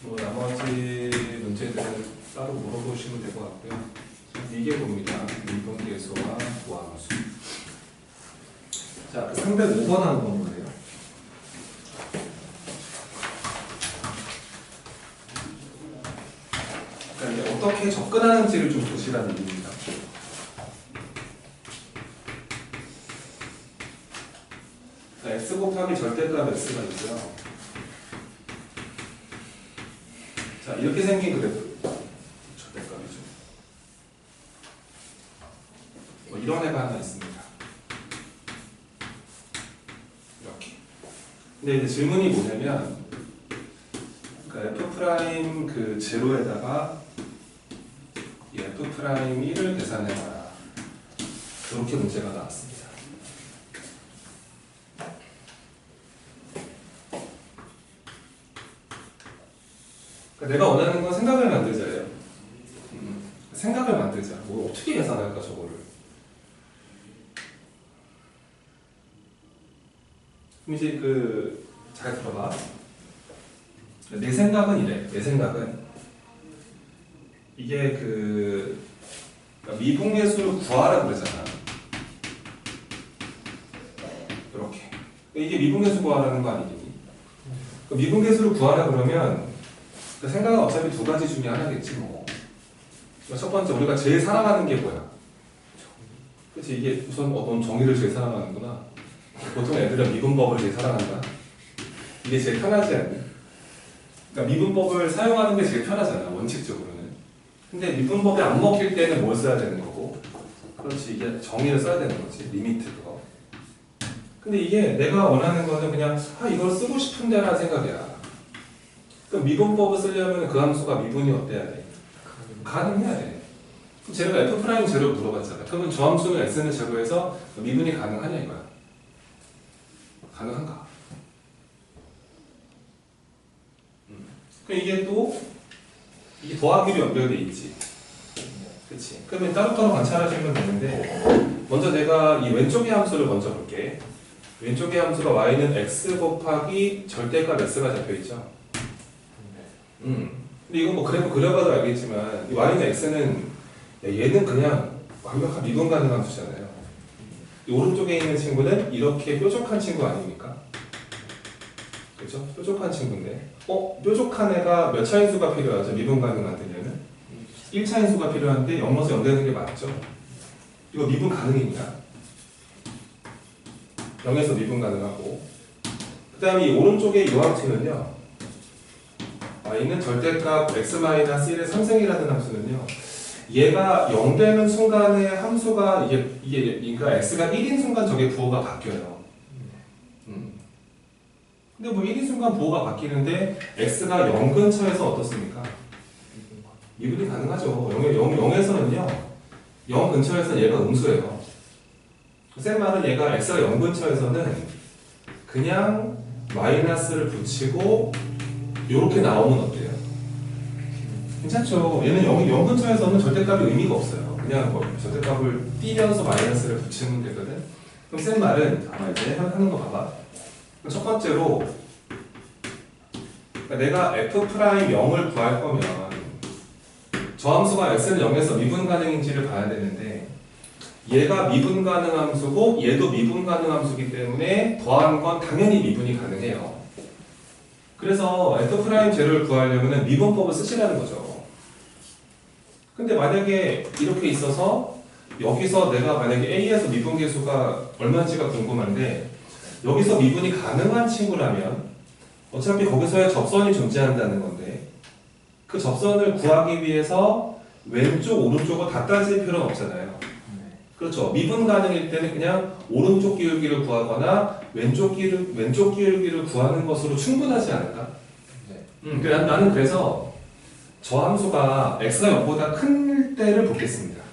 뭐 나머지 문제들은 따로 물어보시면 될 것 같고요. 이게 봅니다. 미분계수와 도함수. 자, 305번 하는 건 뭐예요? 그러니까 이제 어떻게 접근하는지를 좀 보시라는 얘기입니다. 그러니까 x 곱하기 절대값 x가 있고요. 자, 이렇게 생긴 그래프. 절대값이죠. 뭐 이런 애가 하나 있습니다. 이렇게. 근데 이제 질문이 뭐냐면, 그러니까 f 프라임 그 제로에다가 이 f 프라임 1을 계산해봐라. 그렇게 문제가 나왔습니다. 그러니까 내가 원하는 건 생각을 만들자예요. 생각을 만들자. 뭐 어떻게 계산할까 저거를. 그럼 이제 잘 들어봐. 내 생각은 이래. 내 생각은 이게 그러니까 미분계수를 구하라 그러잖아. 이렇게. 이게 미분계수 구하라는 거 아니겠니? 미분계수를 구하라 그러면 그 생각은 어차피 두 가지 중에 하나겠지 뭐. 첫 번째 우리가 제일 사랑하는 게 뭐야? 그치 이게 우선 넌 정의를 제일 사랑하는구나. 보통 애들은 미분법을 제일 사랑한다. 이게 제일 편하지 않니? 그러니까 미분법을 사용하는 게 제일 편하잖아 원칙적으로는. 근데 미분법이 안 먹힐 때는 뭘 써야 되는 거고? 그렇지 이게 정의를 써야 되는 거지 리미트 그거. 근데 이게 내가 원하는 거는 그냥 이걸 쓰고 싶은데라는 생각이야. 그럼 미분법을 쓰려면 그 함수가 미분이 어때야 돼? 가능해야 돼. 제가 f 프라임 제로 물어봤잖아. 그러면 저 함수는 x는 제로에서 미분이 가능하냐 이거야. 가능한가? 그럼 이게 더하기로 연결돼 있지. 그렇지. 그러면 따로따로 관찰하시면 되는데 먼저 내가 이 왼쪽의 함수를 먼저 볼게. 왼쪽의 함수가 y는 x 곱하기 절대값 x가 잡혀 있죠. 근데 이건 뭐 그래프 그려봐도 알겠지만 이 y는 x는 얘는 그냥 완벽한 미분 가능한 수잖아요. 이 오른쪽에 있는 친구는 이렇게 뾰족한 친구 아닙니까? 그렇죠? 뾰족한 친구인데 뾰족한 애가 몇 차인수가 필요하죠? 미분 가능한 되려면 1차인수가 필요한데 0에서 연대는 게 맞죠? 이거 미분 가능입니다. 0에서 미분 가능하고 그 다음에 이 오른쪽에 이 함수는요 y는 절대값 x-1의 3승이라는 함수는요 얘가 0 되는 순간에 함수가 이게 그러니까 x가 1인 순간 저게 부호가 바뀌어요. 근데 뭐 1인 순간 부호가 바뀌는데 x가 0 근처에서 어떻습니까? 미분이 가능하죠. 0에서는요 0 근처에서 얘가 음수예요. 쌤 말은 얘가 x가 0 근처에서는 그냥 마이너스를 붙이고 이렇게 나오면 어때요? 괜찮죠. 얘는 0 근처에서는 절대값이 의미가 없어요. 그냥 뭐 절대값을 띄면서 마이너스를 붙이면 되거든. 그럼 쌤 말은 아마 이제 하는 거 봐봐. 첫 번째로 그러니까 내가 f'0을 구할 거면 저 함수가 x는 0에서 미분 가능인지를 봐야 되는데 얘가 미분 가능 함수고 얘도 미분 가능 함수이기 때문에 더한 건 당연히 미분이 가능해요. 그래서 f'0를 구하려면 미분법을 쓰시라는 거죠. 근데 만약에 이렇게 있어서 여기서 내가 만약에 a에서 미분계수가 얼마인지가 궁금한데 여기서 미분이 가능한 친구라면 어차피 거기서의 접선이 존재한다는 건데 그 접선을 구하기 위해서 왼쪽 오른쪽을 다 따질 필요는 없잖아요. 그렇죠. 미분 가능일 때는 그냥 오른쪽 기울기를 구하거나 왼쪽 기울기를 구하는 것으로 충분하지 않을까? 나는 그래서 저 함수가 x가 0보다 큰 때를 보겠습니다.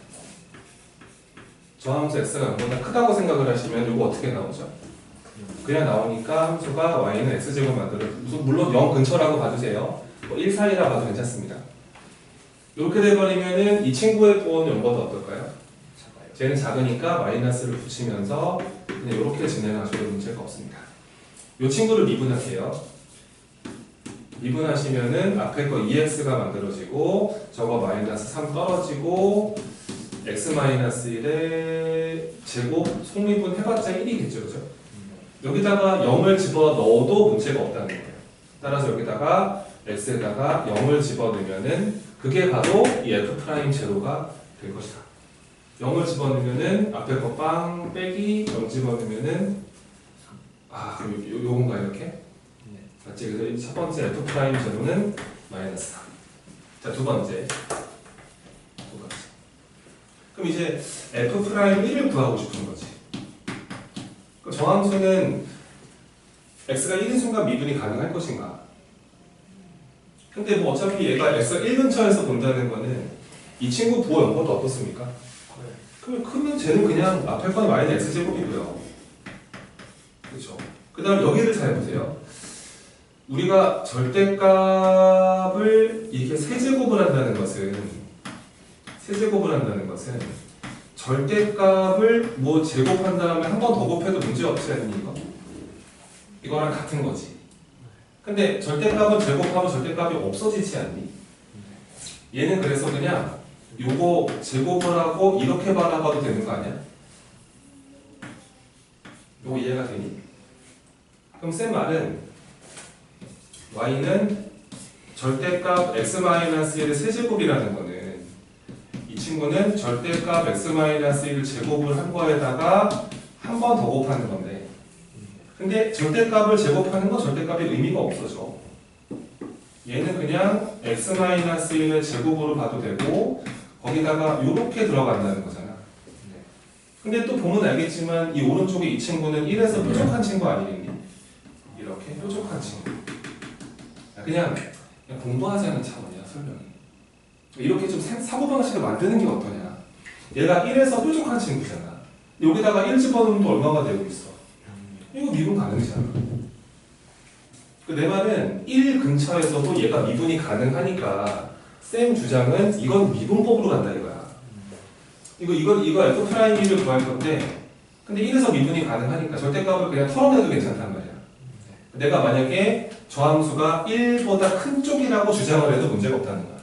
저 함수 x가 0보다 크다고 생각을 하시면 이거 어떻게 나오죠? 그냥 나오니까 함수가 y는 x제곱 만들어 물론 0 근처라고 봐주세요. 1 사이라 봐도 괜찮습니다. 이렇게 돼버리면은 이 친구의 부호는 0보다 어떨까요? 쟤는 작으니까 마이너스를 붙이면서 그냥 이렇게 진행하셔도 문제가 없습니다. 이 친구를 미분할게요. 미분하시면은 앞에 거 2x가 만들어지고 저거 마이너스 3 떨어지고 x 마이너스 1의 제곱 속미분 해봤자 1이겠죠, 그죠? 여기다가 0을 집어넣어도 문제가 없다는 거예요. 따라서 여기다가 x에다가 0을 집어넣으면은 그게 바로 이 f'0가 될 것이다. 0을 집어넣으면은 앞에 거 빵 빼기 0 집어넣으면은 그럼 요건가 이렇게? 맞지? 그래서 첫 번째 f'0는 마이너스 4. 자, 두 번째. 그럼 이제 f'1을 구하고 싶은 거지. 그럼 저함수는 x가 1인 순간 미분이 가능할 것인가? 근데 뭐 어차피 얘가 x가 1 근처에서 본다는 거는 이 친구 부호 연고도 어떻습니까? 그러면 크면 쟤는 그냥 앞에 건 y는 x제곱이고요. 그렇죠? 그 다음 여기를 잘 보세요. 우리가 절대값을 이렇게 세제곱을 한다는 것은 절대값을 뭐 제곱한 다음에 한 번 더 곱해도 문제 없지 않니 이거? 이거랑 같은 거지. 근데 절대값은 제곱하면 절대값이 없어지지 않니? 얘는 그래서 그냥 요거 제곱을 하고 이렇게 바라봐도 되는 거 아니야? 요거 이해가 되니? 그럼 쌤 말은 y는 절대값 x-1의 세제곱이라는 거는 이 친구는 절대값 x-1 제곱을 한 거에다가 한 번 더 곱하는 건데 근데 절대값을 제곱하는 건 절대값이 의미가 없어져. 얘는 그냥 x-1의 제곱으로 봐도 되고 거기다가 이렇게 들어간다는 거잖아. 근데 또 보면 알겠지만 이 오른쪽에 이 친구는 1에서 뾰족한 친구 아니겠니? 이렇게 뾰족한 친구. 그냥 공부하자는 차원이야 설명이. 이렇게 좀 사고방식을 만드는 게 어떠냐. 얘가 1에서 뾰족한 친구잖아. 여기다가 1 집어넣으면 또 얼마가 되고 있어? 이거 미분 가능이잖아. 내 말은 1 근처에서도 얘가 미분이 가능하니까 쌤 주장은 이건 미분법으로 간다 이거야. 이거 f'1을 구할 건데 근데 1에서 미분이 가능하니까 절대값을 그냥 털어내도 괜찮단 말이야. 내가 만약에 저함수가 1보다 큰 쪽이라고 주장을 해도 문제가 없다는 거야.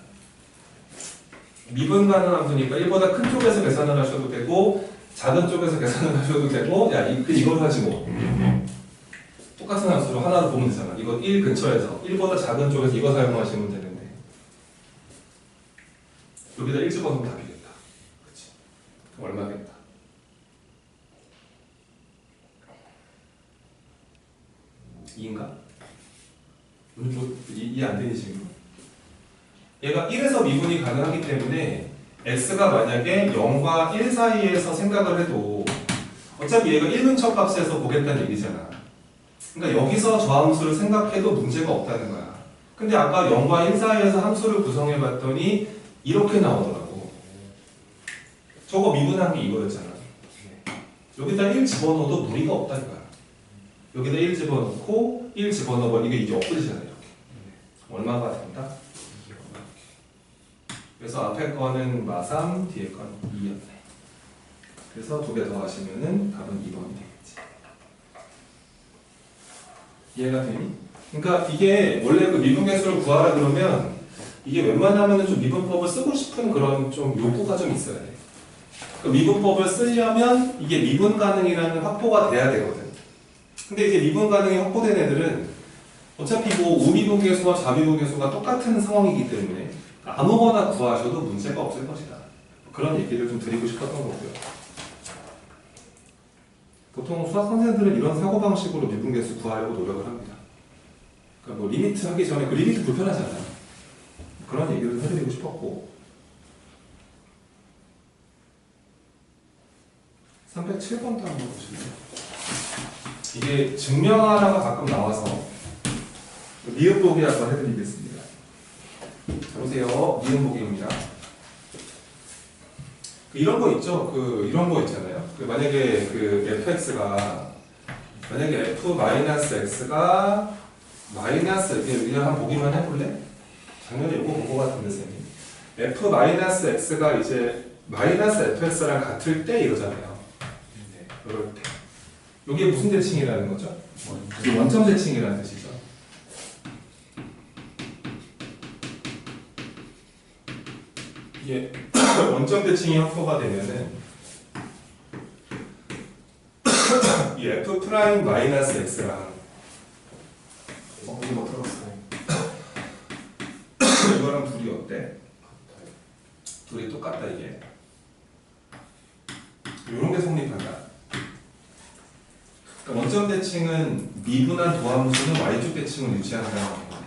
미분 가능한 함수니까 1보다 큰 쪽에서 계산을 하셔도 되고 작은 쪽에서 계산을 하셔도 되고 이걸 하지 뭐. 똑같은 함수로 하나로 보면 되잖아. 이거 1 근처에서 1보다 작은 쪽에서 이거 사용하시면 되는데 여기다 1 집어넣으면 답이겠다. 그치? 그럼 얼마겠다? 인가? 뭐 이해 안 되니 지금? 얘가 1에서 미분이 가능하기 때문에 x가 만약에 0과 1 사이에서 생각을 해도 어차피 얘가 1 근처 값에서 보겠다는 얘기잖아. 그러니까 여기서 저 함수를 생각해도 문제가 없다는 거야. 근데 아까 0과 1 사이에서 함수를 구성해 봤더니 이렇게 나오더라고. 저거 미분한 게 이거였잖아. 여기다 1 집어넣어도 무리가 없다는 거야. 여기다 1 집어넣고 1 집어넣어버리니까 이게 엎드리잖아요. 이렇게. 얼마가 된다? 그래서 앞에 거는 마3, 뒤에 거는 2였네. 그래서 두 개 더 하시면은 답은 2번이 되겠지. 이해가 되니? 그러니까 이게 원래 그 미분계수를 구하라 그러면 이게 웬만하면 좀 미분법을 쓰고 싶은 그런 좀 욕구가 좀 있어야 돼. 그 미분법을 쓰려면 이게 미분 가능이라는 확보가 돼야 되거든. 근데 이제 미분 가능이 확보된 애들은 어차피 뭐 우미분계수와 자미분계수가 똑같은 상황이기 때문에 아무거나 구하셔도 문제가 없을 것이다. 그런 얘기를 좀 드리고 싶었던 거고요. 보통 수학 선생님들은 이런 사고방식으로 미분계수 구하려고 노력을 합니다. 그러니까 뭐 리미트 하기 전에 그 리미트 불편하잖아요. 그런 얘기를 해드리고 싶었고 307번도 한번 보실래요? 이게 증명하라가 가끔 나와서 미음보기 한번 해드리겠습니다. 보세요. 미음보기입니다. 이런 거 있죠? 이런 거 있잖아요. 만약에 fx가 만약에 f-x가 마이너스 이렇게 한번 보기만 해볼래? 작년에 이거 본 거 같은데 쌤이 f-x가 이제 마이너스 fx랑 같을 때 이러잖아요. 네, 이럴 때 이게 무슨 대칭이라는 거죠? 이게 원점 대칭이라는 뜻이죠. 이게 원점 대칭이 확보가 되면은 이 f 프라임 마이너스 x랑 이거 들었어요. 이거랑 둘이 어때? 둘이 똑같다 이게. 이런 게 성립한다. 그러니까 원점 대칭은 미분한 도함수는 y축 대칭을 유지한다는 거거든요.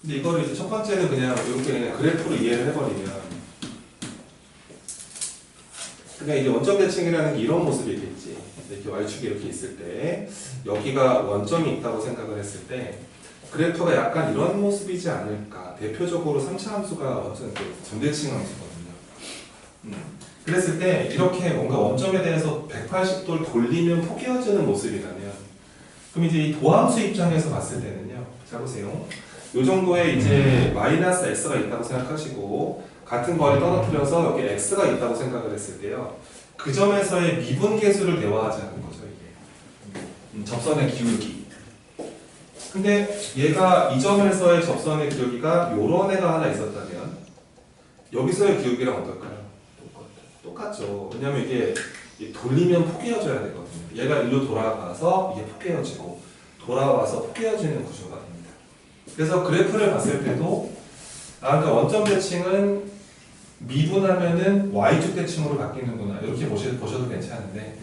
근데 이거를 이제 첫 번째는 그냥 이렇게 그냥 그래프로 이해를 해버리면 그냥 이제 원점 대칭이라는 게 이런 모습이겠지. 이렇게 y축이 이렇게 있을 때 여기가 원점이 있다고 생각을 했을 때 그래프가 약간 이런 모습이지 않을까. 대표적으로 3차 함수가 어떤 점대칭 함수거든요. 그랬을 때 이렇게 뭔가 원점에 대해서 180도를 돌리면 포개어지는 모습이라면 그럼 이제 이 도함수 입장에서 봤을 때는요. 자 보세요. 이 정도의 이제 마이너스 x가 있다고 생각하시고 같은 거리 떨어뜨려서 여기 x가 있다고 생각을 했을 때요. 그 점에서의 미분 계수를 대화하자는 거죠. 이게 접선의 기울기. 근데 얘가 이 점에서의 접선의 기울기가 요런 애가 하나 있었다면 여기서의 기울기랑 어떨까요? 똑같죠. 왜냐면 이게 돌리면 포개어져야 되거든요. 얘가 일로 돌아가서 이게 포개어지고 돌아와서 포개어지는 구조가 됩니다. 그래서 그래프를 봤을 때도 그러니까 원점 대칭은 미분하면은 y축 대칭으로 바뀌는구나 이렇게 보셔도 괜찮은데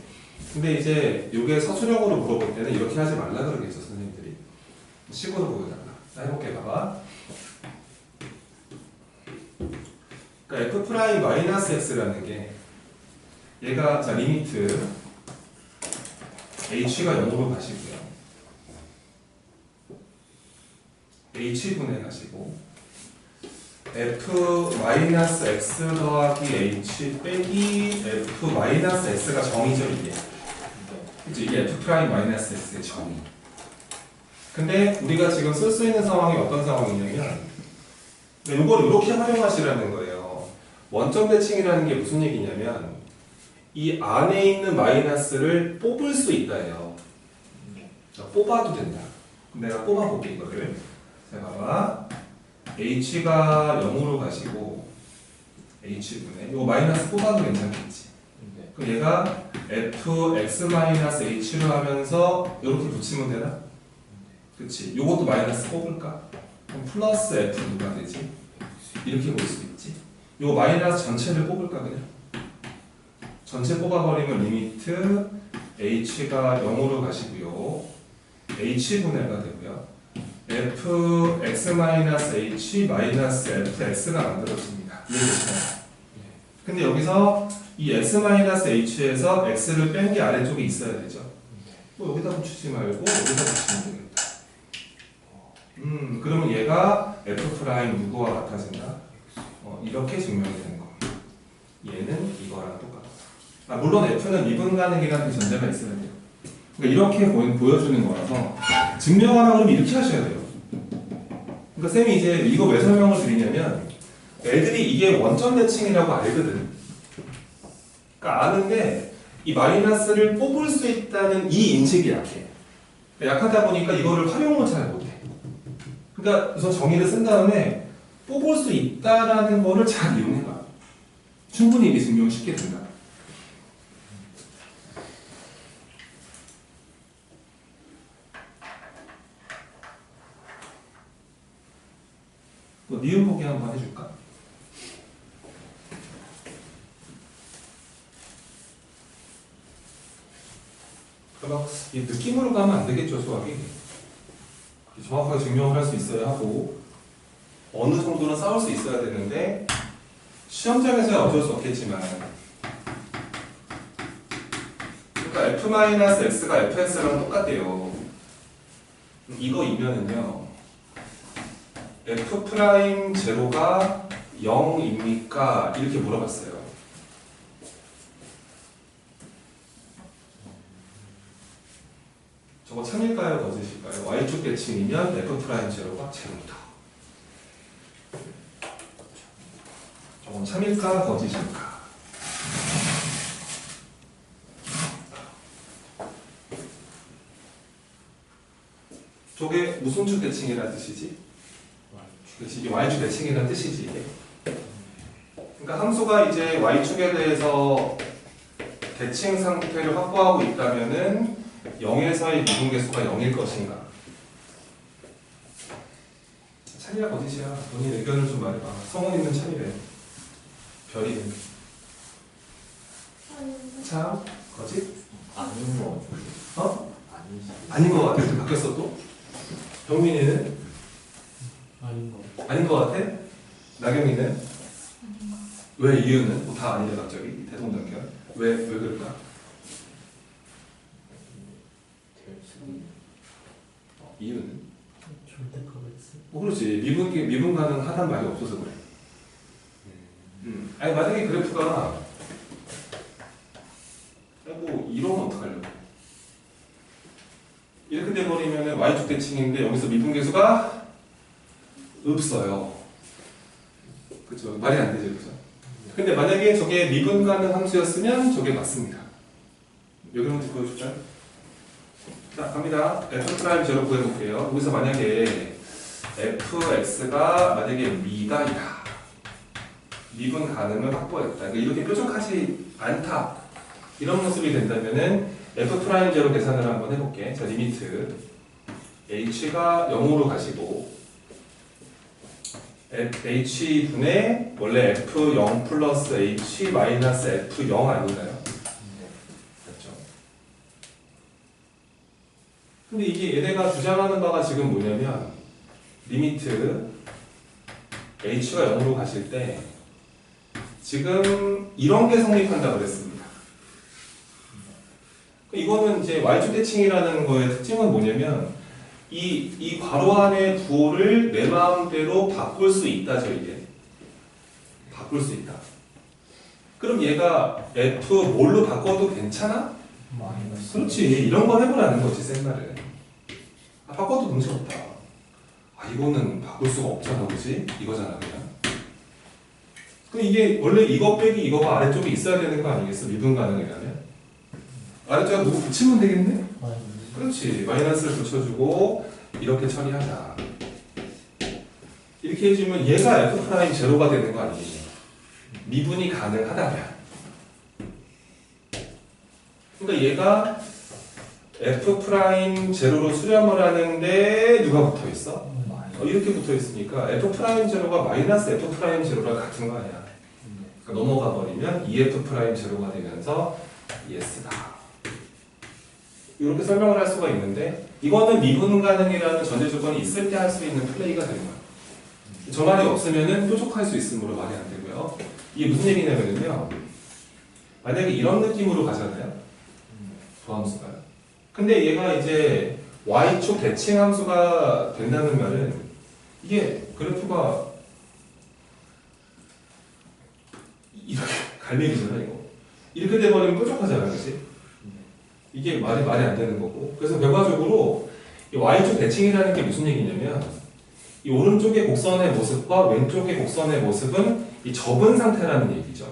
근데 이제 이게 서술형으로 물어볼 때는 이렇게 하지 말라 그러겠죠 선생님들이. 식으로 보여달라. 자 해볼게 봐봐. 그러니까 f 프라임 마이너스 x라는 게 얘가 자 리미트 h가 0으로 가시고요. h분해 가시고 f 마이너스 x 더하기 h 빼기 f 마이너스 x가 정의죠 이게. 그치? 이게 f 프라임 마이너스 x의 정의. 근데 우리가 지금 쓸 수 있는 상황이 어떤 상황이냐면 이걸 이렇게 활용하시라는 거예요. 원점 대칭이라는 게 무슨 얘기냐면 이 안에 있는 마이너스를 뽑을 수 있다예요. 뽑아도 된다. 내가 뽑아볼게 이거를. 자 봐봐. h가 0으로 가시고 h분의 이거 마이너스 뽑아도 괜찮겠지. 그럼 얘가 fx-h로 하면서 이렇게 붙이면 되나? 그치. 요것도 마이너스 뽑을까? 그럼 플러스 f 누가 되지? 이렇게 볼 수 있지. 요 마이너스 전체를 뽑을까 그냥? 전체 뽑아버리면 리미트 h가 0으로 가시고요. h분해가 되고요. fx-h 마이너스 fx가 만들어집니다. 이해되시나요? 근데 여기서 이 x-h에서 x를 뺀 게 아래쪽에 있어야 되죠. 뭐 여기다 붙이지 말고 여기다 붙이면 되겠다. 그러면 얘가 f 프라임 누구와 같아진다? 이렇게 증명이 되는 겁니다. 얘는 이거랑 똑같다. 물론 f는 미분 가능이라는 그 전제가 있어야 돼요. 그러니까 이렇게 보여주는 거라서 증명하라 그러면 이렇게 하셔야 돼요. 그러니까 쌤이 이제 이거 왜 설명을 드리냐면 애들이 이게 원점 대칭이라고 알거든. 그러니까 아는데 이 마이너스를 뽑을 수 있다는 이 인식이 약해. 약하다 보니까 이거를 활용을 잘 못해. 그러니까 우선 정의를 쓴 다음에 뽑을 수 있다라는 거를 잘 이용해봐. 충분히 이게 증명이 쉽게 된다. 또 니은 보기 한번 해줄까? 그러니까 이 느낌으로 가면 안 되겠죠, 수학이. 정확하게 증명을 할 수 있어야 하고 어느 정도는 싸울 수 있어야 되는데 시험장에서야 어쩔 수 없겠지만 그러니까 f-x가 fx랑 똑같대요. 이거 이면은요 f 프라임 제로가 0입니까? 이렇게 물어봤어요. 저거 참일까요? 거짓일까요? y축 대칭이면 f 프라임 제로가 제로다. 저건 참일까? 거짓일까? 저게 무슨 축 대칭이라는 뜻이지? 그렇지, 이게 y축 대칭이라는 뜻이지 이게. 그러니까 함수가 이제 y축에 대해서 대칭 상태를 확보하고 있다면은 0에서의 미분계수가 0일 것인가? 참이야 거짓이야. 본인 의견을 좀 말해봐. 성원이는 참이래. 별이는 참 거짓? 아닌 거 같은데. 어? 아니지. 아닌 것 같아. 바뀌었어 또? 병민이는 아닌 거. 아닌 것 같아? 나경이는 왜 이유는 뭐 다 아니래 갑자기 대동단결. 왜 그럴까? 될 수도 있는. 이유는? 절대값이지. 뭐 그렇지. 미분 가능하단 말이 없어서 그래. 아니 만약에 그래프가 아이고 이러면 어떡하려고? 이렇게 돼버리면 y축 대칭인데 여기서 미분계수가 없어요. 그렇죠. 말이 안 되죠, 그렇죠? 근데 만약에 저게 미분 가능 함수였으면 저게 맞습니다. 여기 한번 보여줄까요? 자, 갑니다. f' 제로 구해볼게요. 여기서 만약에 fx가 만약에 미다이다. 미분 가능을 확보했다. 그러니까 이렇게 뾰족하지 않다. 이런 모습이 된다면은 f'0 계산을 한번 해볼게. 자, 리미트 h가 0으로 가시고 h분의 원래 f0 플러스 h 마이너스 f0 아닌가요? 그렇죠. 근데 이게 얘네가 주장하는 바가 지금 뭐냐면 리미트 h가 0으로 가실 때 지금 이런 게 성립한다고 그랬습니다. 이거는 이제 y축 대칭이라는 거의 특징은 뭐냐면 이 괄호 안의 부호를 내 마음대로 바꿀 수 있다죠, 이게. 바꿀 수 있다. 그럼 얘가 f 뭘로 바꿔도 괜찮아? 마이너스. 그렇지. 이런 걸 해보라는 거지, 생각을. 바꿔도 문제 없다. 이거는 바꿀 수가 없잖아, 그렇지? 이거잖아, 그냥. 그럼 이게 원래 이거 빼기 이거가 아래쪽에 있어야 되는 거 아니겠어? 미분 가능이라면? 아래쪽에 누구 붙이면 되겠네? 그렇지. 마이너스를 붙여주고 이렇게 처리하자. 이렇게 해주면 얘가 f' 제로가 되는 거 아니겠니? 미분이 가능하다면. 그러니까 얘가 f' 제로로 수렴을 하는데 누가 붙어 있어? 이렇게 붙어 있으니까 f' 제로가 마이너스 f' 제로랑 같은 거 아니야. 그러니까 넘어가 버리면 2f' 제로가 되면서 yes다. 이렇게 설명을 할 수가 있는데 이거는 미분 가능이라는 전제 조건이 있을 때 할 수 있는 플레이가 되는 거예요. 저 말이 없으면은 뾰족할 수 있으므로 말이 안 되고요. 이게 무슨 얘기냐면요. 만약에 이런 느낌으로 가잖아요. 조함수가요. 근데 얘가 이제 y축 대칭 함수가 된다는 말은 이게 그래프가 이렇게 갈매기잖아 이거. 이렇게 돼버리면 뾰족하잖아, 그렇지? 이게 말이 안 되는 거고. 그래서 결과적으로 이 y축 대칭이라는 게 무슨 얘기냐면 이 오른쪽의 곡선의 모습과 왼쪽의 곡선의 모습은 이 접은 상태라는 얘기죠.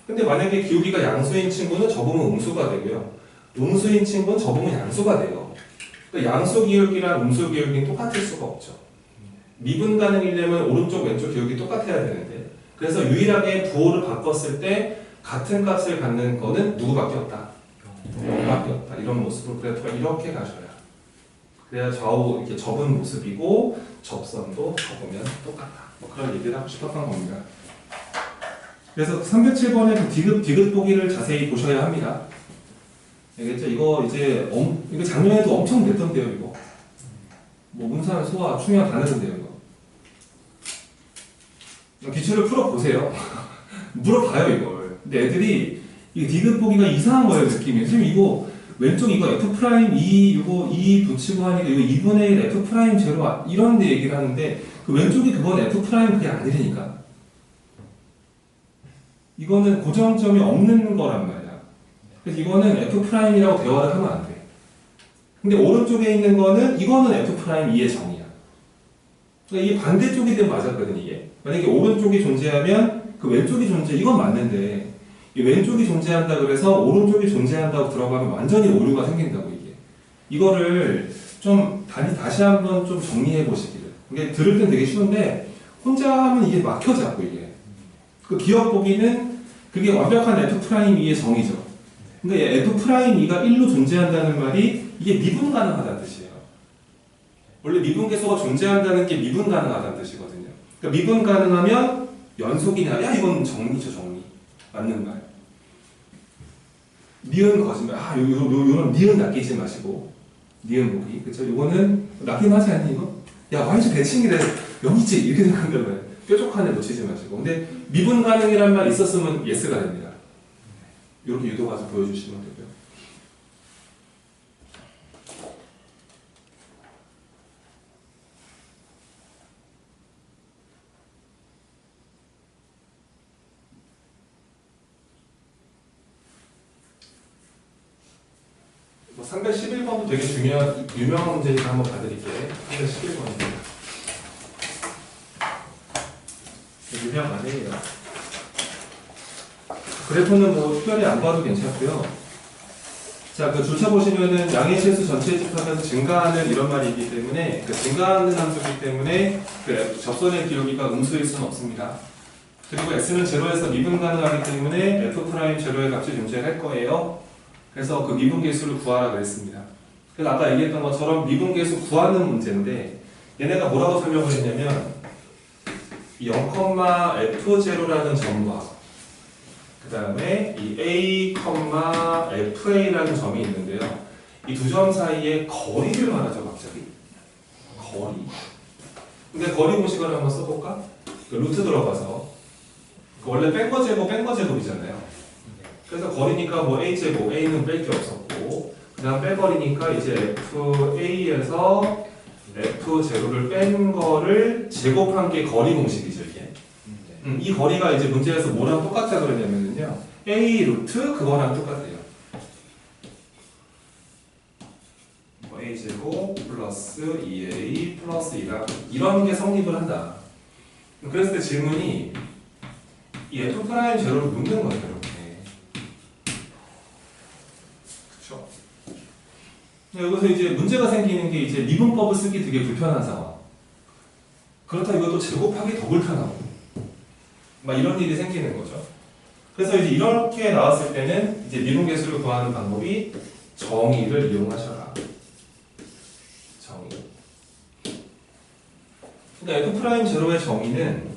근데 만약에 기울기가 양수인 친구는 접으면 음수가 되고요. 음수인 친구는 접으면 양수가 돼요. 그러니까 양수 기울기랑 음수 기울기는 똑같을 수가 없죠. 미분 가능이려면 오른쪽 왼쪽 기울기 똑같아야 되는데 그래서 유일하게 부호를 바꿨을 때 같은 값을 갖는 거는 누구밖에 없다. 0밖에 없다. 이런 모습으로 그래프가 이렇게 가셔야. 그래야 좌우 이렇게 접은 모습이고 접선도 접으면 똑같다. 뭐 그런 얘기를 하고 싶었던 겁니다. 그래서 307번의 그 디귿 보기를 자세히 보셔야 합니다. 알겠죠? 이거 이제 이거 작년에도 엄청 냈던데요, 이거. 뭐 문산, 소화, 충현 다 냈는데요, 이거. 기출을 풀어 보세요. 물어봐요, 이걸. 근데 애들이 이 디귿 보기가 이상한 거예요, 느낌이. 선생님 이거 왼쪽 이거 f' 이거 2 붙이고 하니까 이거 2분의 1 f' 제로 이런 데 얘기를 하는데 그 왼쪽이 그건 f' 그게 아니라니까. 이거는 고정점이 없는 거란 말이야. 그래서 이거는 f'이라고 대화를 하면 안 돼. 근데 오른쪽에 있는 거는 이거는 f'2의 정의야. 그러니까 이게 반대쪽이 되면 맞았거든, 이게. 만약에 오른쪽이 존재하면 그 왼쪽이 이건 맞는데 이 왼쪽이 존재한다 그래서 오른쪽이 존재한다고 들어가면 완전히 오류가 생긴다고 이게. 이거를 좀 다시 한번 좀 정리해 보시기를. 이게 들을 땐 되게 쉬운데 혼자 하면 이게 막혀 자꾸 이게. 그 기억 보기는 그게 완벽한 F'E의 정의죠. 그러니까 F'E가 1로 존재한다는 말이 이게 미분 가능하다는 뜻이에요. 원래 미분계수가 존재한다는 게 미분 가능하다는 뜻이거든요. 그러니까 미분 가능하면 연속이냐? 야 이건 정리죠, 정리. 맞는 말. 니은 거짓말. 요런 니은 낚이지 마시고. 니은 보기. 그쵸? 요거는 낚임 하지 않니, 이거? 야, 완전 대칭이래. 여기지. 이렇게 생각하면 뾰족한 애 놓치지 마시고. 근데 미분 가능이란 말 있었으면 예스가 됩니다. 이렇게 유도 가서 보여주시면 되고요. 뭐 311번도 되게 중요한 유명한 문제니까 한번 봐드릴게요. 311번입니다. 유명하네요. 그래프는 뭐 특별히 안 봐도 괜찮고요. 자, 그 줄쳐 보시면은 양의 실수 전체 집합에서 증가하는 이런 말이 있기 때문에 그 증가하는 함수이기 때문에 그 접선의 기울기가 음수일 수는 없습니다. 그리고 x는 제로에서 미분 가능하기 때문에 f 프라임 제로의 값이 존재할 거예요. 그래서 그 미분계수를 구하라 그랬습니다. 그래서 아까 얘기했던 것처럼 미분계수 구하는 문제인데 얘네가 뭐라고 설명을 했냐면 0,f0라는 점과 그 다음에 이 a, fa라는 점이 있는데요. 이 두 점 사이의 거리를 말하죠, 갑자기. 거리. 근데 거리 공식을 한번 써볼까? 그 루트 들어가서 그 원래 뺀 거 제곱이잖아요. 그래서 거리니까 뭐 a제곱, a는 뺄 게 없었고 그 다음 빼버리니까 이제 fa에서 f0를 뺀 거를 제곱한 게 거리 공식이죠, 이게. 이 거리가 이제 문제에서 뭐랑 똑같다 그러냐면요. a 루트 그거랑 똑같아요. 뭐 a제곱 플러스 2a 플러스 2랑 이런 게 성립을 한다. 그랬을 때 질문이 이 f 프라임 제로를 묻는 거예요, 이렇게. 그쵸? 여기서 이제 문제가 생기는 게 이제 미분법을 쓰기 되게 불편한 상황. 그렇다 이것도 제곱하기 더 불편하고. 막 이런 일이 생기는 거죠. 그래서 이제 이렇게 나왔을 때는 이제 미분계수를 구하는 방법이 정의를 이용하셔라. 정의. 그러니까 f 프라임 제로의 정의는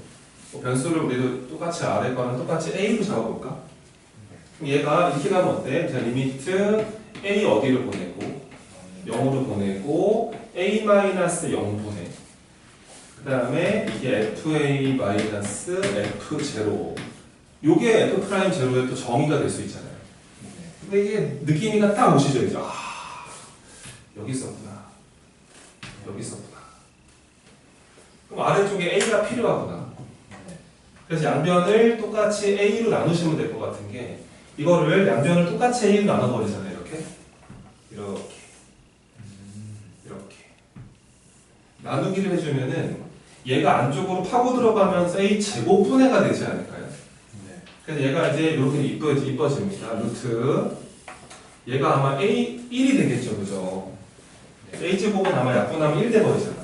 뭐 변수를 우리도 똑같이 아래 거는 똑같이 a로 잡아볼까? 그럼 얘가 이렇게 가면 어때? 자, 리미트 a 어디를 보내고 0으로 보내고 a-0 보내. 그 다음에 이게 fa-f0 요게 f 프라임 제로의 또 정의가 될 수 있잖아요. 근데 이게 느낌이가 딱 오시죠, 이제. 아, 여기 있었구나. 여기 있었구나. 그럼 아래쪽에 a가 필요하구나. 그래서 양변을 똑같이 a로 나누시면 될 것 같은 게 이거를 양변을 똑같이 a로 나눠버리잖아요, 이렇게. 이렇게. 나누기를 해주면은 얘가 안쪽으로 파고 들어가면서 a 제곱분해가 되지 않을까요? 네. 그래서 얘가 이제 이렇게 이뻐집니다. 루트. 얘가 아마 a 1이 되겠죠, 그죠? 네. a 제곱은 아마 약분하면 1 돼버리잖아.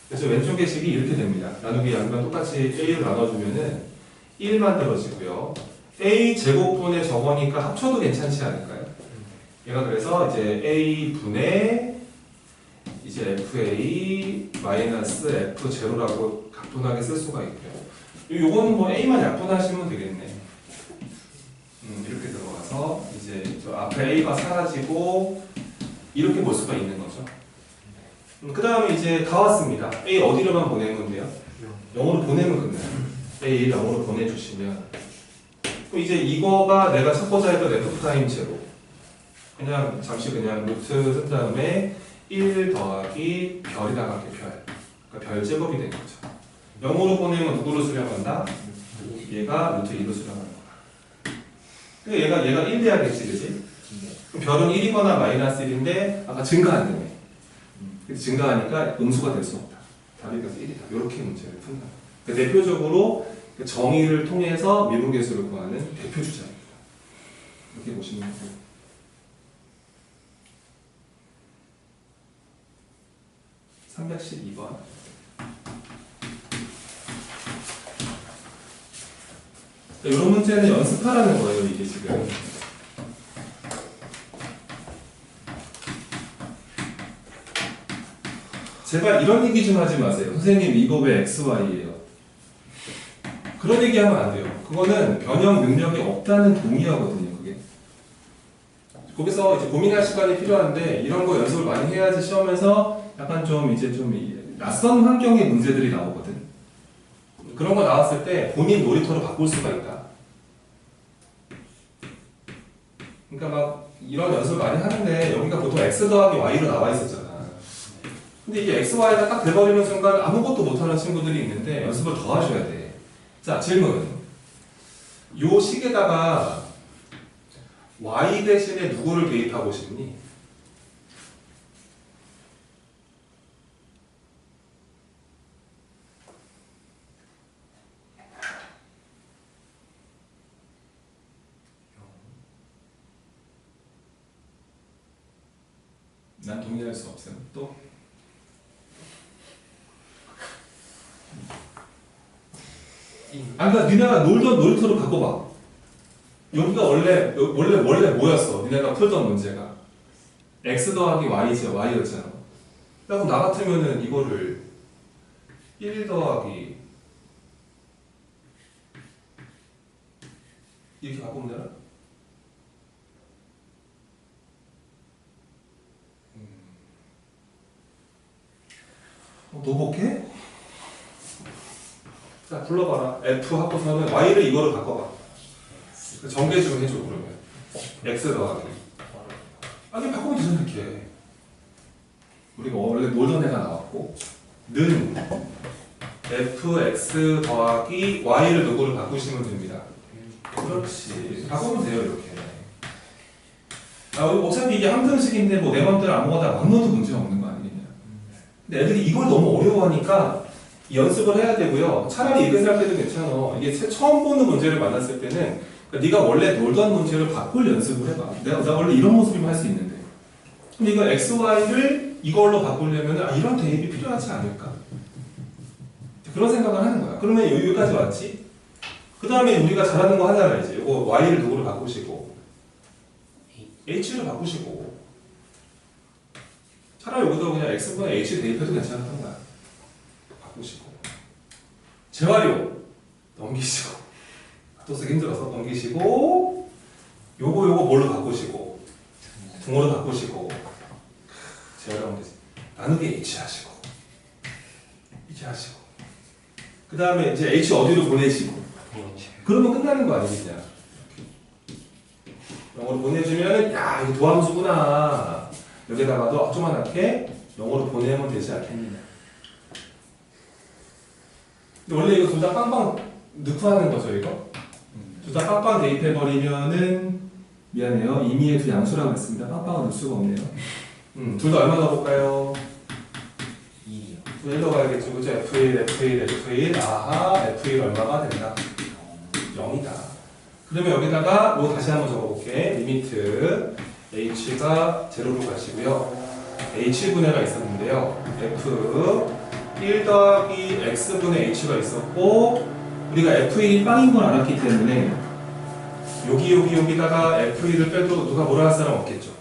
그래서 왼쪽의 식이 이렇게 됩니다. 나누기 양변 똑같이 a로 나눠주면은 1 만들어지고요. a 제곱분의 저거니까 합쳐도 괜찮지 않을까요? 얘가 그래서 이제 a 분의 이제 fa-f0라고 각분하게 쓸 수가 있고요. 요거는 뭐 a만 약분하시면 되겠네. 이렇게 들어가서 이제 저 앞에 a가 사라지고 이렇게 볼 수가 있는 거죠. 그 다음에 이제 다 왔습니다. a 어디로만 보내면 돼요? 0으로 보내면 끝나요. a 0으로 보내주시면 그럼 이제 이거가 내가 찾고자 했던 f 프라임 제로 그냥 잠시 그냥 루트 쓴 다음에 1 더하기 별이다가 별. 그러니까 별 제곱이 된 거죠. 0으로 보내면 누구로 수렴한다? 얘가 루트 2로 수렴하는 거야. 그러니까 얘가 1 돼야겠지, 그지? 그럼 별은 1이거나 마이너스 1인데 아까 증가한다며. 증가하니까 음수가 될 수 없다. 답이 그래서 1이다. 이렇게 문제를 푼다. 그러니까 대표적으로 정의를 통해서 미분계수를 구하는 대표 주자입니다. 이렇게 보시면 되고. 312번. 이런 문제는 연습하라는 거예요, 이게 지금. 제발 이런 얘기 좀 하지 마세요. 선생님, 이거 왜 XY예요? 그런 얘기 하면 안 돼요. 그거는 변형 능력이 없다는 동의하거든요, 그게. 거기서 이제 고민할 시간이 필요한데, 이런 거 연습을 많이 해야지 시험에서 약간 좀 이제 좀 낯선 환경의 문제들이 나오거든. 그런 거 나왔을 때 본인 놀이터로 바꿀 수가 있다. 그러니까 막 이런 연습을 많이 하는데, 여기가 보통 X 더하기 Y로 나와 있었잖아. 근데 이게 XY가 딱 돼버리는 순간 아무것도 못하는 친구들이 있는데 연습을 더 하셔야 돼. 자, 질문. 요 식에다가 Y 대신에 누구를 대입하고 싶니? 난 동의할 수 없음. 또? 그러니까 니네가 놀던 놀이터로 바꿔봐. 여기가 원래 뭐였어? 니네가 풀던 문제가 x 더하기 y였잖아. 그럼 나 같으면은 이거를 1 더하기 이렇게 바꾸면 되나? 노복해? 자, 불러봐라. F 하고서는 Y를 이거로 바꿔봐. 전개 좀 해줘, 그러면. X 더하기. 아니, 바꾸면 되잖아, 이렇게. 우리가 원래 놀던 애가 나왔고, 는 F, X 더하기 Y를 누구를 바꾸시면 됩니다. 그렇지. 바꾸면 돼요, 이렇게. 어차피 이게 한 편식인데, 뭐, 내 맘대로 아무거나 막 넣어도 문제가 없는 거 아니겠냐. 근데 애들이 이걸 너무 어려워하니까, 연습을 해야 되고요. 차라리 이렇게 생각해도 괜찮아. 이게 처음 보는 문제를 만났을 때는 그러니까 네가 원래 놀던 문제를 바꿀 연습을 해봐. 내가 원래 이런 모습이면 할 수 있는데. 근데 이거 x, y를 이걸로 바꾸려면 이런 대입이 필요하지 않을까? 그런 생각을 하는 거야. 그러면 여기까지 왔지? 그 다음에 우리가 잘하는 거 하잖아. 이제 이거 y를 누구로 바꾸시고 h를 바꾸시고 차라리 여기서 그냥 x분의 h 대입해도 괜찮았던 거야. 바꾸시고 재활용 넘기시고 또 쓰기 힘들어서 넘기시고 요거 뭘로 바꾸시고 등호로 바꾸시고 재활용 되지 나누기 h 하시고 이렇게 하시고 그 다음에 이제 h 어디로 보내시고 그러면 끝나는 거 아니겠냐. 영어로 보내주면 야 이거 도함수구나 여기다가도 조그맣게 영어로 보내면 되지 않겠느냐. 원래 이거 둘 다 빵빵 넣고 하는 거죠, 이거? 둘 다 빵빵 대입해버리면은, 미안해요. 임의의 두 양수라고 했습니다. 빵빵은 넣을 수가 없네요. 둘 다 얼마 넣어볼까요? 2요. 1 넣어가야겠죠, 그죠? F1. 아하, F1 얼마가 된다? 0이다. 그러면 여기다가 뭐 다시 한번 적어볼게. 리미트 h가 0로 가시고요. h분해가 있었는데요. F 1 더하기 x분의 h가 있었고 우리가 f1이 빵인 걸 알았기 때문에 여기다가 f1을 빼도 누가 뭐라 할 사람 없겠죠.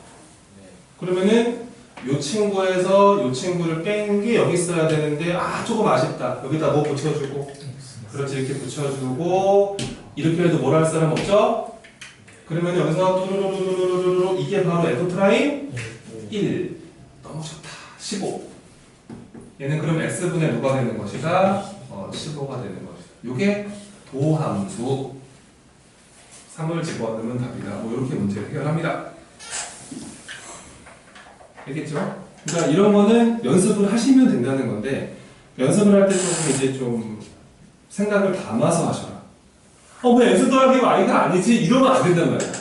그러면은 요 친구에서 요 친구를 뺀 게 여기 있어야 되는데 조금 아쉽다. 여기다 뭐 붙여주고 그렇지 이렇게 붙여주고 이렇게 해도 뭐라 할 사람 없죠? 그러면 여기서 뚜루루루루루루 이게 바로 f' 1 너무 좋다. 15 얘는 그럼 x분의 누가 되는 것이다? 15가 되는 것이다. 요게 도함수 3을 집어넣으면 답이다. 뭐 이렇게 문제를 해결합니다. 알겠죠? 그러니까 이런 거는 연습을 하시면 된다는 건데 연습을 할 때 조금 이제 좀 생각을 담아서 하셔라. 왜 x 더하기 y가 아니지? 이러면 안 된단 말이야.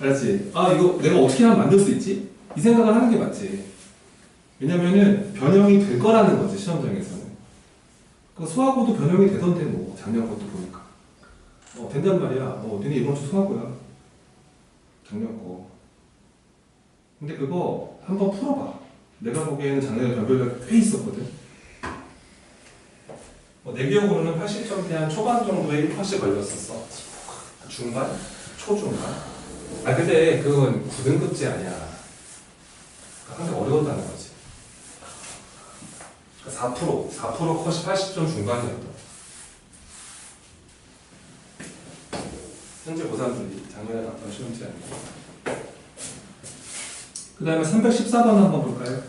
알았지? 이거 내가 어떻게 하면 만들 수 있지? 이 생각을 하는 게 맞지. 왜냐면은 변형이 될 거라는 거지 시험장에서는. 그 수학고도 변형이 되던데 뭐 작년 것도 보니까 된단 말이야. 너네 이번 주 수학고야 작년 거. 근데 그거 한번 풀어봐. 내가 보기에는 작년에 별별력 꽤 있었거든. 내 기억으로는 80점대 한 초반 정도에 1%씩 걸렸었어. 중간? 초중간? 아 근데 그건 9등급제 아니야. 상당히 어려웠다는 거지. 4% 컷이 80점 중간이었다. 현재 고3들이 작년에 봤던 시험 문제 아니고. 그 다음에 314번 한번 볼까요?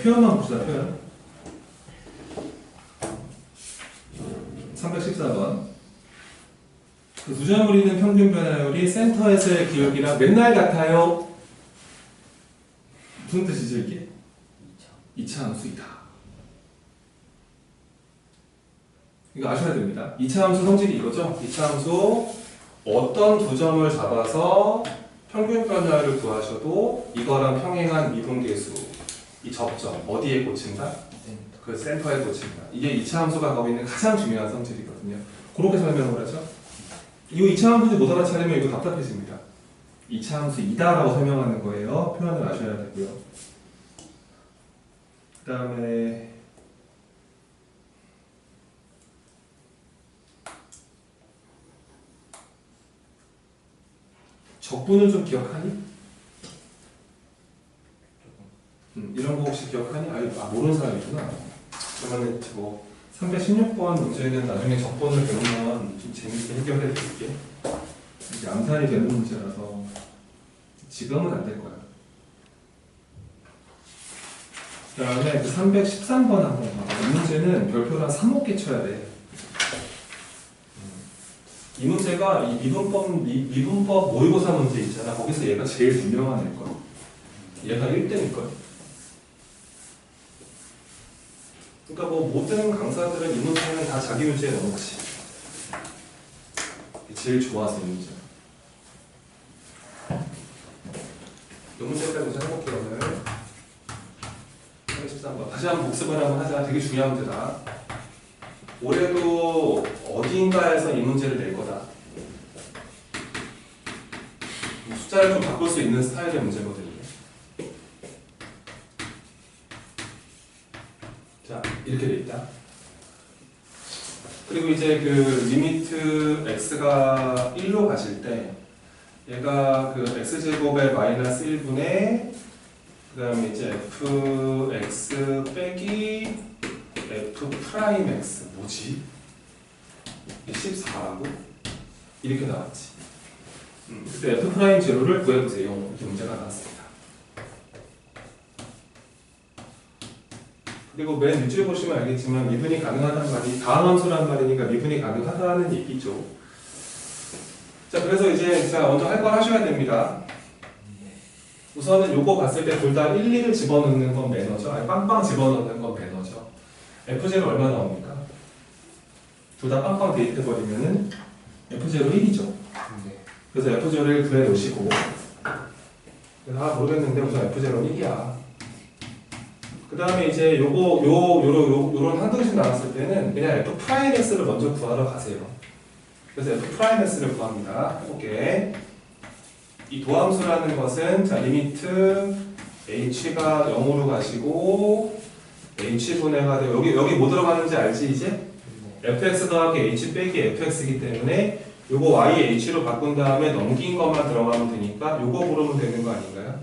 표현만 봅시다, 표현. 314번. 그 두 점을 있는 평균 변화율이 센터에서의 기울기랑 맨날 같아요. 무슨 뜻이죠, 이게? 2차 함수이다. 이거 아셔야 됩니다. 2차 함수 성질이 이거죠? 2차 함수 어떤 두 점을 잡아서 평균 변화율을 구하셔도 이거랑 평행한 미분계수 이 접점 어디에 꽂힌다? 그 센터에 꽂힌다. 이게 2차 함수가 갖고 있는 가장 중요한 성질이거든요. 그렇게 설명을 하죠. 이거 2차 함수인지 못 알아차리면 이거 답답해집니다. 2차 함수이다라고 설명하는 거예요. 표현을 아셔야 되고요. 그 다음에 적분을 좀 기억하니? 이런 거 혹시 기억하니? 모르는 사람이구나. 그러면 316번 문제는 나중에 적분을 배우면 좀 재밌게 해결해 드릴게. 이게 암산이 되는 문제라서 지금은 안 될 거야. 그 다음에 313번 한번 봐. 이 문제는 별표를 한 3개 쳐야 돼. 이 문제가 이 미분법 모의고사 문제 있잖아. 거기서 얘가 제일 유명한 애일 거야. 얘가 1등일 거야. 그러니까 모든 강사들은 이 문제는 다 자기 문제에 넣어놓지. 제일 좋아서 이 문제. 이 문제까지 우선 해볼게요, 오늘. 313번. 다시 한번 복습을 한번 하자. 되게 중요한 문제다. 올해도 어딘가에서 이 문제를 낼 거다. 숫자를 좀 바꿀 수 있는 스타일의 문제거든요. 자, 이렇게 돼 있다. 그리고 이제 그 리미트 x가 1로 가실 때 얘가 그 x제곱의 마이너스 1분의 그 다음에 이제 fx 빼기 f 프라임 x 뭐지? 14라고? 이렇게 나왔지. 그때 f 프라임 제로를 구해보세요. 이렇게 문제가 나왔습니다. 그리고 맨 밑줄 보시면 알겠지만 미분이 가능하다는 말이 다음 함수라는 말이니까 미분이 가능하다는 얘기죠. 자, 그래서 이제 먼저 할 걸 하셔야 됩니다. 우선은 요거 봤을 때 둘 다 1, 2를 집어넣는 건 매너죠. 아니 빵빵 집어넣는 건 매너죠. F0 얼마 나옵니까? 둘 다 빵빵 대입해버리면은 F0 1이죠. 그래서 F0를 구해 놓으시고 모르겠는데 우선 F0는 1이야. 그 다음에 이제 요런 한등식 나왔을 때는 그냥 F'X를 먼저 구하러 가세요. 그래서 F'X를 구합니다. 해볼게. 이 도함수라는 것은 자 리미트 h가 0으로 가시고 h분해가 되고 여기 뭐 들어가는지 알지 이제? fx 더하기 h 빼기 fx이기 때문에 요거 y h로 바꾼 다음에 넘긴 것만 들어가면 되니까 요거 부르면 되는 거 아닌가요?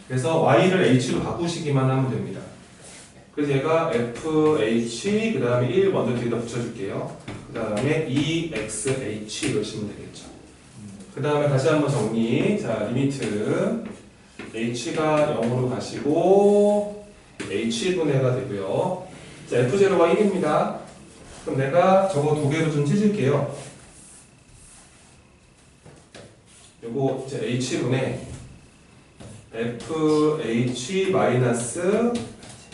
그래서 y를 h로 바꾸시기만 하면 됩니다. 그래서 얘가 fh 그 다음에 1 먼저 뒤에다 붙여줄게요. 그 다음에 2xh 이러시면 되겠죠. 그 다음에 다시 한번 정리. 자, 리미트 h가 0으로 가시고 h분해가 되고요. 자, f0가 1입니다. 그럼 내가 저거 두 개로 좀 찢을게요. 요거 이제 h분해 fh 마이너스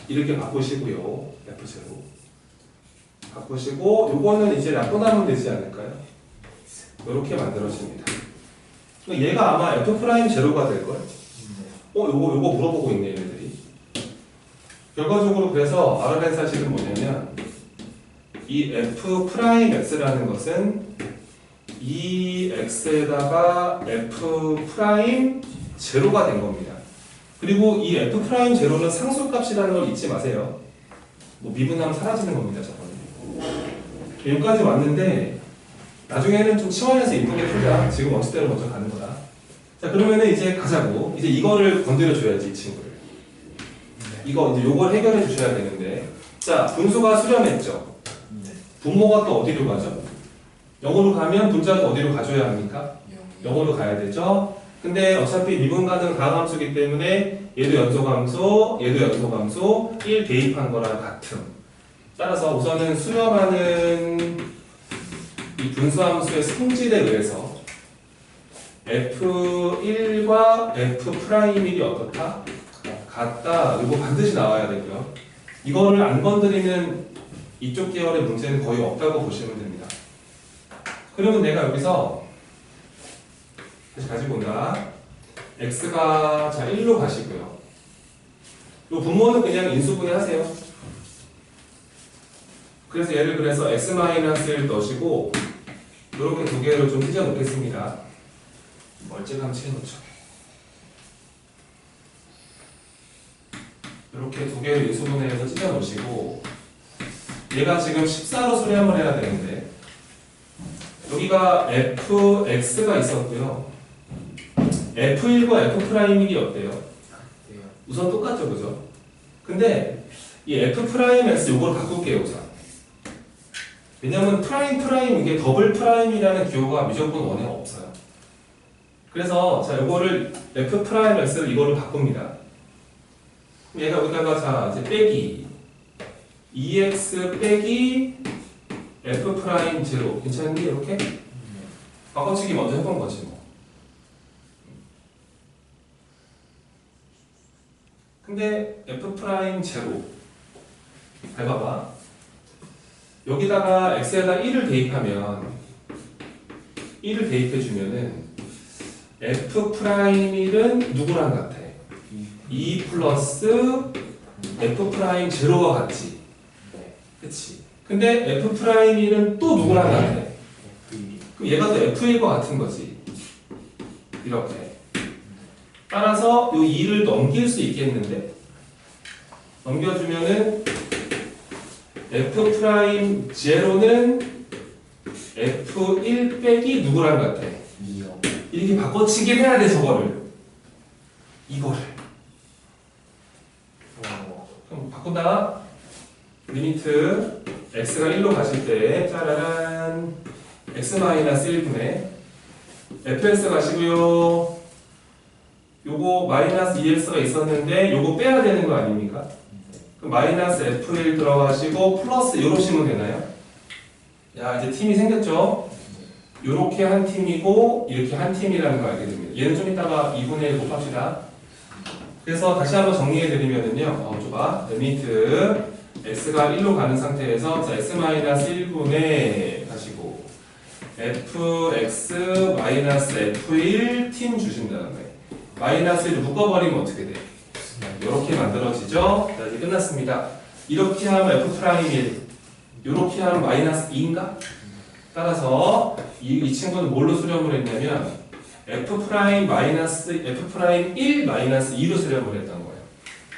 이렇게 바꾸시고요. f0 바꾸시고 요거는 이제 약분하면 되지 않을까요? 이렇게 만들어집니다. 얘가 아마 F'0가 될걸? 요거 물어보고 있네, 얘네들이. 결과적으로 그래서 알아낸 사실은 뭐냐면, 이 F'X라는 것은 이 X에다가 F'Z가 된 겁니다. 그리고 이 F'Z는 상수값이라는 걸 잊지 마세요. 미분하면 사라지는 겁니다, 저거는. 여기까지 왔는데, 나중에는 좀 치환해서 이쁘게 풀자. 지금 원칙대로 먼저 가는 거다. 자, 그러면은 이제 가자고. 이제 이거를 건드려 줘야지, 이 친구를. 이거 이제 요걸 해결해 주셔야 되는데. 자, 분수가 수렴했죠. 네. 분모가 또 어디로 가죠? 0으로 가면 분자는 어디로 가줘야 합니까? 0으로 가야 되죠. 근데 어차피 미분 가능 가함수이기 때문에 얘도 연소함수, 얘도 연소함수 1 대입한 거랑 같음. 따라서 우선은 수렴하는 이 분수함수의 성질에 의해서 F1과 F'1이 어떻다? 같다. 이거 반드시 나와야 되고요. 이거를 안 건드리는 이쪽 계열의 문제는 거의 없다고 보시면 됩니다. 그러면 내가 여기서 다시 가지고 온다. x가 자 1로 가시고요. 이 분모는 그냥 인수분해 하세요. 그래서 얘를 그래서 x-1 넣으시고 이렇게 두 개를 좀 찢어 놓겠습니다. 멀쩡하면 칠해놓죠. 이렇게 두 개를 인수분해해서 찢어 놓으시고 얘가 지금 14로 수렴을 해야 되는데 여기가 fx가 있었고요. f1과 f'1이 어때요? 우선 똑같죠, 그죠? 근데 이 f'x 요걸 바꿀게요, 우선. 왜냐면 프라임 이게 더블 프라임이라는 기호가 무조건 원에 없어요. 그래서 자 요거를 f'x를 이거로 바꿉니다. 그럼 얘가 여기다가 자 이제 빼기 2x 빼기 f'0 괜찮니? 이렇게? 바꿔치기 먼저 해본 거지 뭐. 근데 f'0 잘 봐봐. 여기다가 x에다 1을 대입하면 1을 대입해주면은 f'1은 누구랑 같아? 2 플러스 f'0와 같지? 그치? 근데 f'1은 또 누구랑 같아? 그럼 얘가 또 f1과 같은 거지. 이렇게. 따라서 이 2를 넘길 수 있겠는데? 넘겨주면은 f'0는 f1 빼기 누구랑 같아? 2요. 이렇게 바꿔치기 해야 돼, 저거를. 이거를. 그럼 바꾼다. 리미트 x가 1로 가실 때 짜라란 x-1분의 fx 가시고요. 요거 마이너스 2x가 있었는데 요거 빼야 되는 거 아닙니까? 그럼 마이너스 f1 들어가시고 플러스 요러시면 되나요? 야 이제 팀이 생겼죠? 요렇게 한 팀이고 이렇게 한 팀이라는 걸 알게 됩니다. 얘는 좀 이따가 2분의 1 곱합시다. 그래서 다시 한번 정리해 드리면은요. 줘봐. 리미트 x가 1로 가는 상태에서 자 x-1분의 가시고 fx-f1 팀 주신다는 거예요. 마이너스 1을 묶어버리면 어떻게 돼? 이렇게 만들어지죠? 자, 이제 끝났습니다. 이렇게 하면 f'1, 이렇게 하면 마이너스 2인가? 따라서 이 친구는 뭘로 수렴을 했냐면 f'-1 마이너스 2로 수렴을 했던 거예요.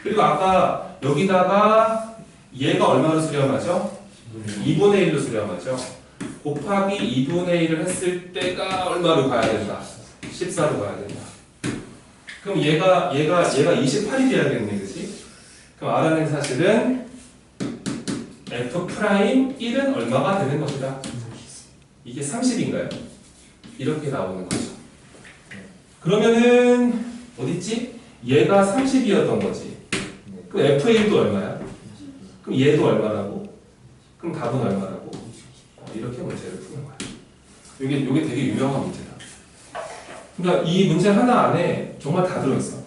그리고 아까 여기다가 얘가 얼마로 수렴하죠? 2분의 1로 수렴하죠? 곱하기 2분의 1을 했을 때가 얼마로 가야 된다? 14로 가야 된다. 그럼 얘가 28이 돼야겠네, 그치? 그럼 알아낸 사실은 f'1은 얼마가 되는 것이다? 이게 30인가요? 이렇게 나오는 거죠. 그러면은 어딨지? 얘가 30이었던 거지. 그럼 f1도 얼마야? 그럼 얘도 얼마라고? 그럼 답은 얼마라고? 이렇게 문제를 푸는 거야. 이게 되게 유명한 문제다. 그러니까 이 문제 하나 안에 정말 다 들어있어.